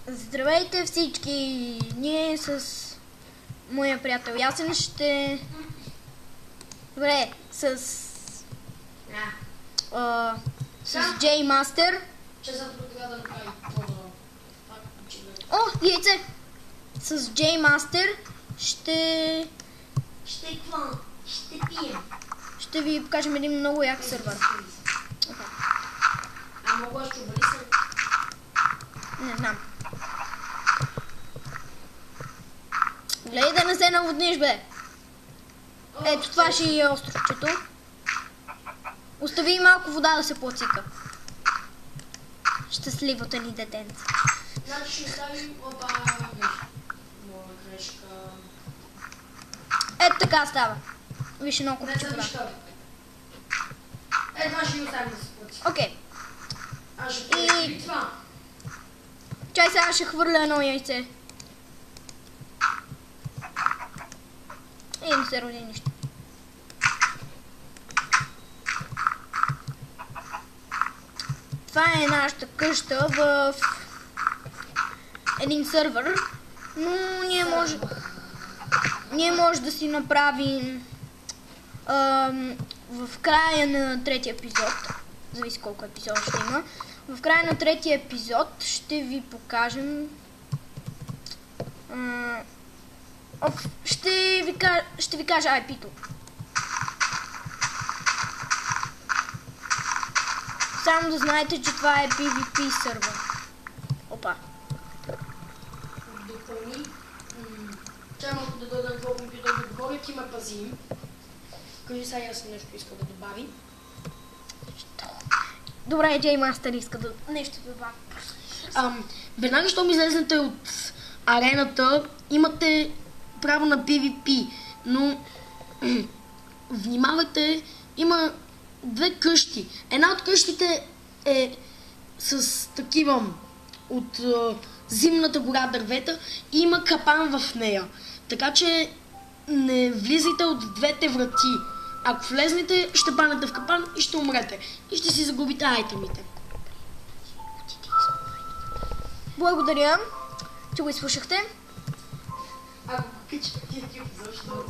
Здравейте всички! Ние с моя приятел Ясен ще... Добре, с Джей Мастер. Че за това трябва да направи по-добро. О, яйце! С Джей Мастер ще пием. ще ви покажем един много як сървър. А мога ще обали се? Не знам. Гледай да не се наводниш, бе! Ето това ще е островчето. Остави малко вода да се плацика. Щастливото ни детенце. Значи ще оставим моя грешка. Ето така става. Виж едно Не купче за вода. вишка. Това ще ги оставим да се плати. Окей. Аз ще пием това. Чай сега ще хвърля едно яйце. И не се роди нищо. Това е нашата къща в един сървър, но ние може да си направим в края на третия епизод, зависи колко епизода ще има, в края на третия епизод ще ви покажем ще ви кажа IP-то. Само да знаете, че това е PvP сървър. Опа. Допълни. Чай малко да дойда на твоя компютър да говоря, ти ме пази. Кажи сега Ясен нещо иска да добави. Добре, Джей Мастер иска да нещо да добави. Веднага, щом излезнете от арената, имате право на PvP, но внимавайте, има две къщи. Една от къщите е с такива от зимната гора дървета и има капан в нея. Така че не влизайте от двете врати. Ако влезнете, ще паднете в капан и ще умрете. И ще си загубите айтемите. Благодаря, че го изслушахте. Ако кичате YouTube, защо?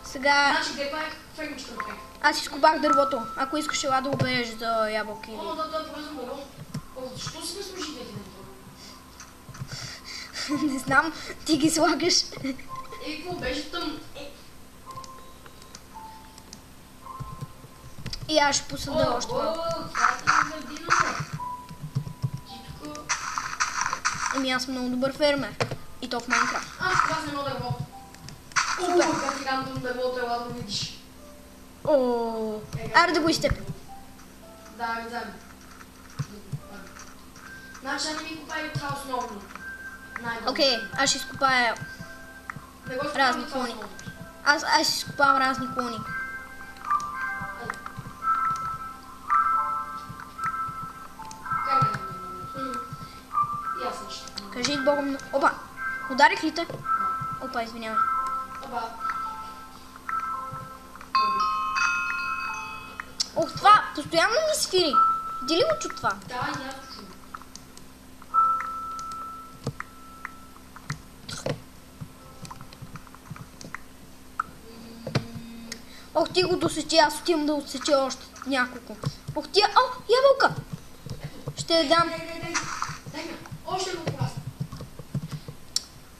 Сега Значи, къде пак фермичка направи? аз изкопах дървото. Ако искаш, ела да убееш за ябълки. Да, полезно дърво. Защо сме служители на това? Не знам, ти ги слагаш. Какво беше там? И аз ще посада още това. Това е градината. Ти тук... Еми аз съм много добър фермер. И то в Майнкрафт. Това с едно дърво. Как ти рандом дървото, ела да видиш. Аре да го изтепя. Да, заедно. Значи, не ми купай това основно. Окей, аз ще изкопая разни клони. Аз ще изкопавам разни клони. Кажи Богом... Опа! Ударих ли те? Опа, извинявай. Ох, това постоянно ми свири. Види ли го чу това? Да, и аз чу. Ох, ти го досечи, аз отивам да отсеча още няколко. Ох, тия... О, ябълка! Ще я дам. Дай ме, още едно класно.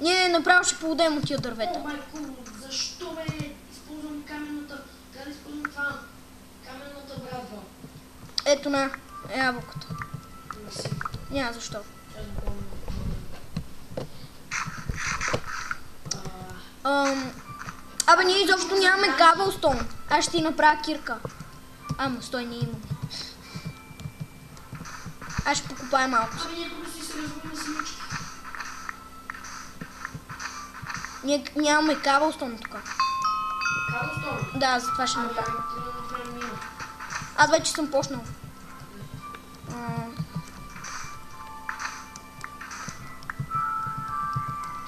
Ние направо ще поведем от тия дървета. О, майко, защо бе използвам каменната... Трябва да използвам това... Каменната брадва. Ето на ябълката. Не си. Няма защо. Абе, ние изобщо нямаме кабелстоун. Аз ще ти направя кирка. Ама, стой, не имам. Аз ще покупая малко. Абе, ние тук си се разводим на самички. Ние нямаме кабелстоун тук. Кабелстоун? Да, затова ще направя. Аз вече съм почнал.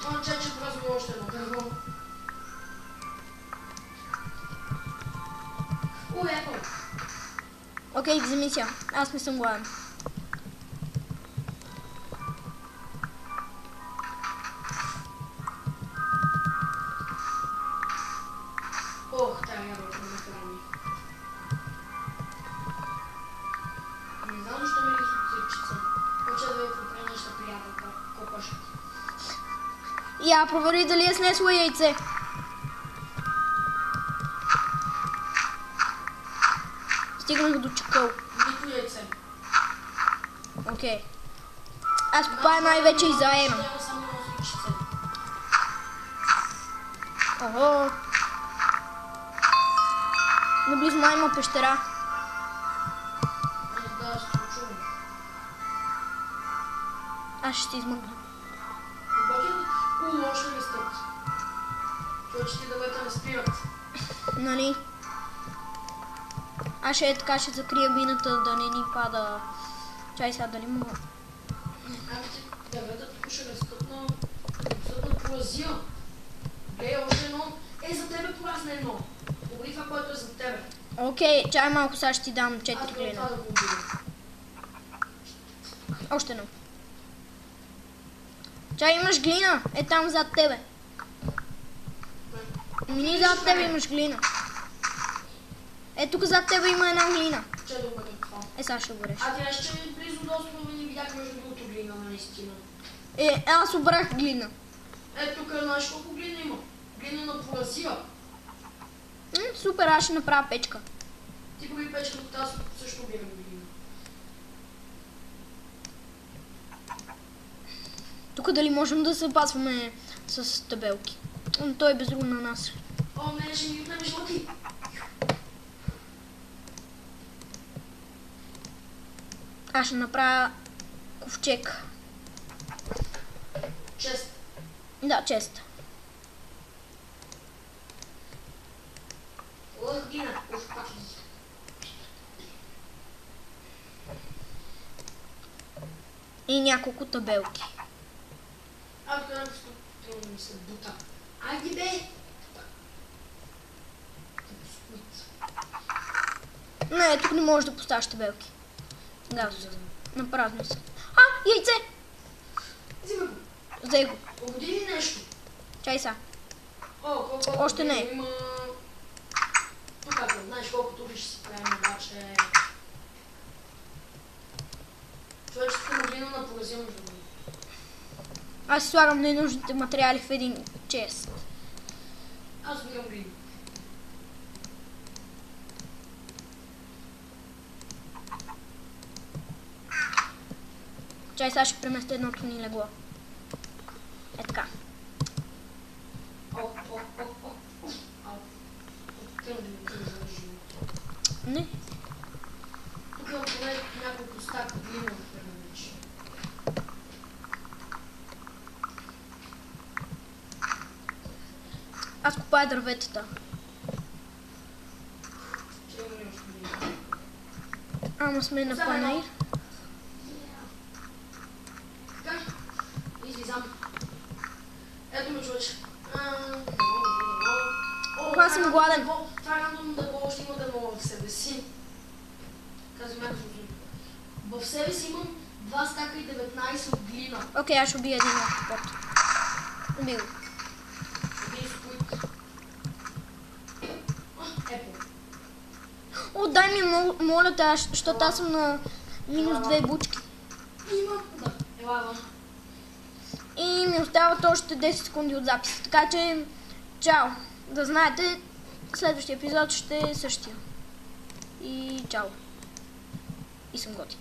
Това чаче празвам още едно дърво. Ето. Окей, вземи сега. Аз не съм гладен. Кокошки. Я провери дали е снесло яйце. Стигнах до чакъл. Нито яйце. Окей. Аз копая най-вече и заедно. Няма само носичице. Ого. Наблизо май има пещера. Да, ще чувам. Аз ще измъкна. Обаче, още ли стъпт? Човечите дървета не спират. Нали? Аз ще така ще закрия мината да не ни пада. Чай сега дали мога. Ами ти дървета тук ще растат на поразия. Гледай още едно. За тебе порасне едно. Говори това, което е за тебе. Окей, чай малко сега ще ти дам 4 Аз глина. това да го убия. Още едно. Чай, имаш глина. Е там зад тебе. Мини зад тебе имаш глина. Е тук зад тебе има една глина. Че да бъде това. Е сега ще гореш. А тя ще е близо до острова, не видях между другото глина, наистина. Е, аз обрах глина. Тук знаеш колко глина има? Глина на поразия. Супер, аз ще направя печка. Ти брои печката, аз също бирам глина. Тук дали можем да се запасваме с табелки? Той е безрук на нас. О, не, ще ми отнемеш лъки. Аз ще направя ковчег. Чест. Да, чест. Глина. Уф, пак ли. И няколко табелки. Трябва да ми се бута. Айде бе! Не, тук не можеш да поставиш табелки. Да, на празно са. Яйце! Взимай го. Взе го. Погоди ли нещо? Чай са. Колко Още не. Има... Тук, знаеш колко тури ще си правим, обаче... Човечето му глина на поразия между другото. Аз си слагам ненужните материали в един чест. Аз бирам глина. Чай сега ще преместя едното ни легло. Е така. Не. Тук имам поне няколко стака глина да премечи. Аз копая дърветата. Ама сме на панер. Така, излизам. Ето ме, човече. Аз съм гладен. Това е рандомно дърво, още има дърво в себе си. Казвам яко звучи. В себе си имам 2 стака и 19 от глина. Окей, аз ще убия един автопорт. Убил. Един спойт. Епо. О, дай ми, моля те, защото аз съм на минус 2 бучки. Има. Да, ела. И ми остават още 10 секунди от записа. Така че, чао. Да знаете, следващия епизод ще е същия. И чао. И съм готин.